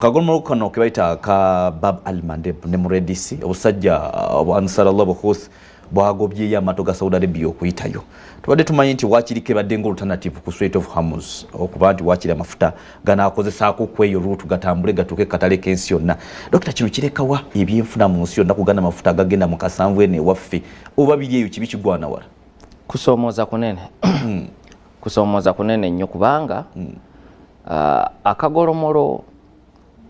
Kagolomolo kano kebaita ka Bab al-Mandeb ne muredisi obusajja Ansarallah Buhuth bwagobye amato ga Saudi Arabia okuyitayo. Tubadde tumanyi nti wakirike badde ngo alternative ku Strait of Hormuz okuba nti wakiri amafuta ganaakozesaako kweyo route gatambule gatuke katale kensi yonna. Dr. kino kirekawa ebyenfuna mu nsi yonna kugana amafuta gagenda mu kasanvu ene waffe oba biri eyo kibi kigwana wala. Kusoomoza kunene. Kusoomoza kunene nnyo kubanga akagolomolo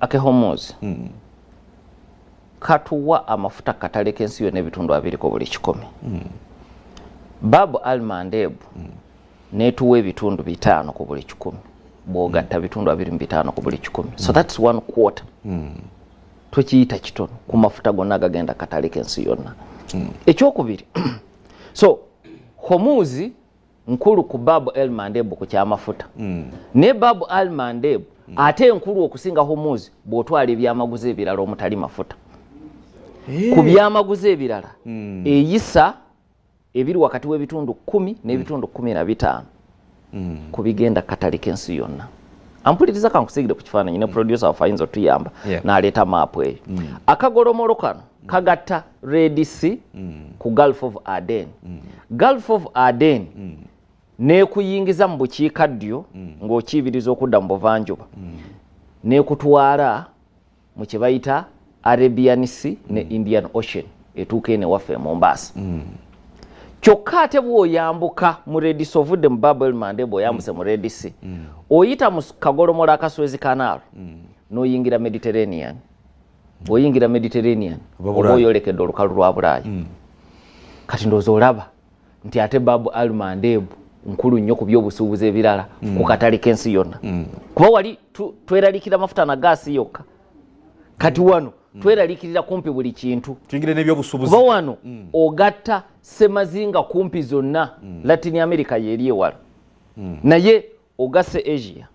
ake Hormuz katuwa amafuta katale kensi yonna ebitundu 2 Bab al-Mandeb netuwa ebitundu 5 ku buli 10 bwogatta bitundu 2 ku buli 10 so that's 1/4 twekiyita kitono ku mafuta gonna gagenda katale kensi yonna ekyokubiri so Hormuz nkulu ku Bab al-Mandeb ku kyamafuta ne Bab al-Mandeb ate enkulu okusinga Hormuz bwotwala ebyamaguzi ebirala omutali mafuta ku byamaguzi ebirala eyisa ebiri wakati w'ebitundu 10 n'ebitundu 15 ku bigenda katale kensi yonna. Ampuliriza kankusigire ku kifaananyi ne producer wafayinza otuyamba n'aleeta maapu eyo. Akagolomolo kano kagatta Red Sea ku Gulf of Aden. Gulf of Aden nekuyingiza mu bukiikaddyo ng'okiyibiriza okudda mu buvanjuba nekutwala mu kye bayita Arabian Sea ne Indian Ocean etuuka ene waffe e Mombasa. Kyokka ate bw'oyambuka mu Red Sea ovudde mu Bab al-Mandeb oyambuse mu Red Sea oyita mu kagolomolo aka Suez Canal n'oyingira Mediterranean. Bw'oyingira Mediterranean oba oyolekedde olukalu lwa Bulaaya. Kati ndowooza olaba nti ate Bab al-Mandeb nkulu nnyo ku by'obusuubuzi ebirala ku katale kensi yonna. Kuba wali tweralikira amafuta na gaasi yokka. Kati wano tweralikirira kumpi buli kintu. Tuyingire n'ebyobusuubuzi. Kuba wano ogatta semazinga kumpi zonna Latin America yeri ewala. Naye ogasse Asia,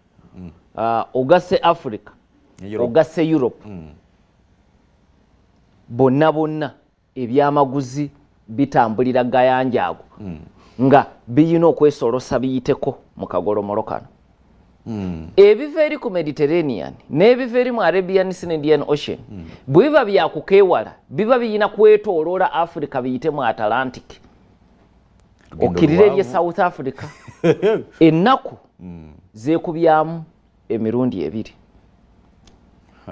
ogasse Africa, ogasse Europe. Bonna ebyamaguzi bitambulira gayanja ago. Nga biyina okwesolosa biyiteko mu kagolomolo kano. Ebiva eri ku Mediterranean n'ebiva eri mu Arabian Sea ne Indian Ocean bwiba byakukeewala biba biyina kwetooloola Africa biyite mu Atlantic okkirira eri South Africa ennaku zeekubyamu emirundi 2.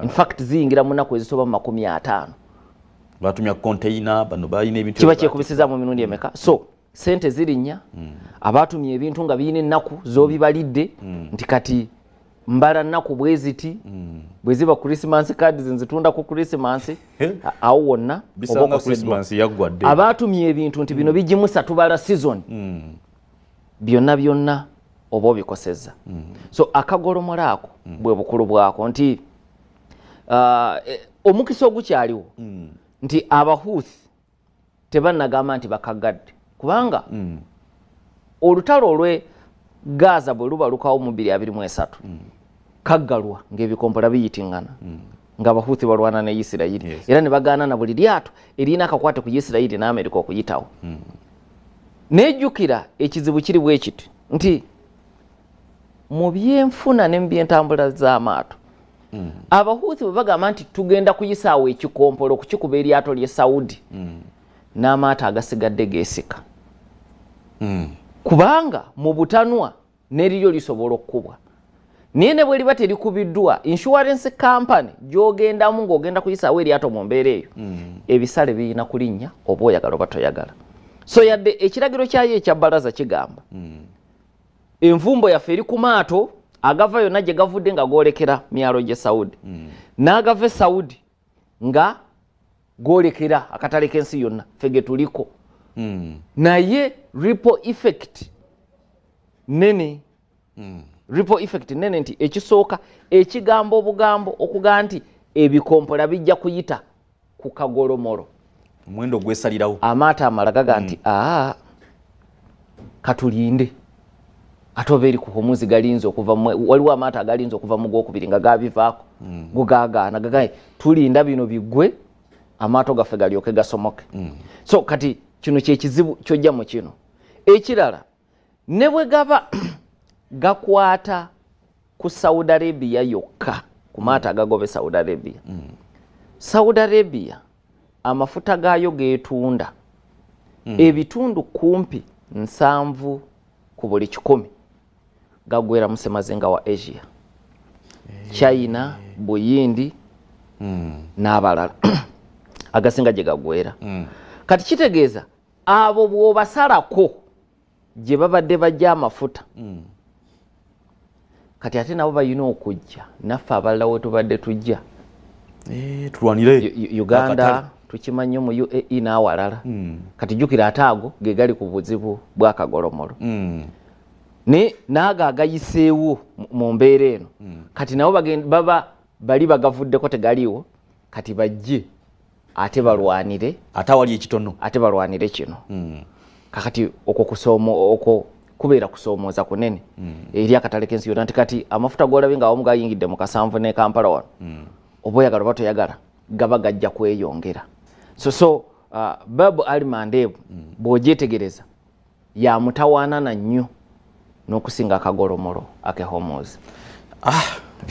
In fact ziyingira mu nnaku ezisoba mu 50. Batumya container bano bayina ebintu kiba kyekubisiza mu mirundi emeka so sente zirinnya abatumye ebintu nga biyina ennaku z'obibalidde nti kati mbala nnaku bweziti bweziba Christmas cards nzitunda ku Christmas awo wonna bisanga Christmas yaggwadde abatumye ebintu nti bino bijimusa tubala season byonna oba obikosezza so akagolomolo ako bwe bukulu bwako nti omukisa ogukyaliwo nti Abahuthi tebannagamba nti bakagadde kubanga olutalo olwe Gaza bwe luba lukawo mu 2023 kaggalwa ng'ebikompola biyitingana nga Abahuthi balwana ne Isirayiri era ne bagaana na buli lyato erina akakwate ku Isirayiri ne Amerika okuyitawo nejjukira ekizibu kiri bwe kiti nti mu byenfuna ne mu byentambula z'amaato Abahuthi bwe bagamba nti tugenda kuyisaawo ekikompolo kukikuba eryato ly'e Saudi n'amaato agasigadde geesika kubanga mu butanwa n'eriryo lisobola okukubwa naye ne bwe liba terikubiddwa insurance company gy'ogendamu ng'ogenda kuyisaawo eryato mu mbeera eyo ebisale birina kulinnya oba oyagala oba toyagala so yadde ekiragiro kyayo ekya Balaza kigamba envumbo yaffe eri ku maato agava yonna gye gavudde nga goolekera myalo gye Saudi n'agava Saudi nga goolekera akatale k'ensi yonna ffe ge tuliko naye ripple effect nene nti ekisooka ekigambo obugambo okuga nti ebikompola bijja kuyita ku kagolomolo omwendo gwesalirawo amaato amala gaga nti katulinde ate oba eri ku Hormuz galinze okuva waliwo amaato agalinze okuva mu gwokubiri nga gabivaako gugagaana gaga tulinda bino biggwe amaato gaffe galyoke gasomoke so kati kino kyekizibu kyojja mu kino ekirala ne bwe gaba gakwata ku Saudi Arabia yokka ku maato agagobe Saudi Arabia. Saudi Arabia amafuta gaayo geetunda ebitundu kumpi 7 ku buli 100 gagwera mu ssemazinga wa Asia. China, Buyindi n'abalala agasinga gye gagwera. Kati kitegeeza abo bw'obasalako gye babadde bajja amafuta kati ate nabo balina okujja naffe abalala we tubadde tujja tulwanire Uganda tukimanyi mu UAE n'awalala kati jjukira ate ago ge gali ku buzibu bw'akagolomolo naago agayiseewo mu mbeera eno kati nabo baba bali bagavuddeko tegaliiwo kati bajje ate balwanire ate awali ekitono ate balwanire kino kakati okwo kubeera kusoomooza kunene eri akatale k'ensi yonna nti kati amafuta g'olabye nga awamu gayingidde mu Kasanvu ne Kampala wano oba oyagala oba toyagala gaba gajja kweyongera so Bab al-Mandeb bw'ogyetegereza yamutawaanana nnyo n'okusinga akagolomolo ake Hormuz.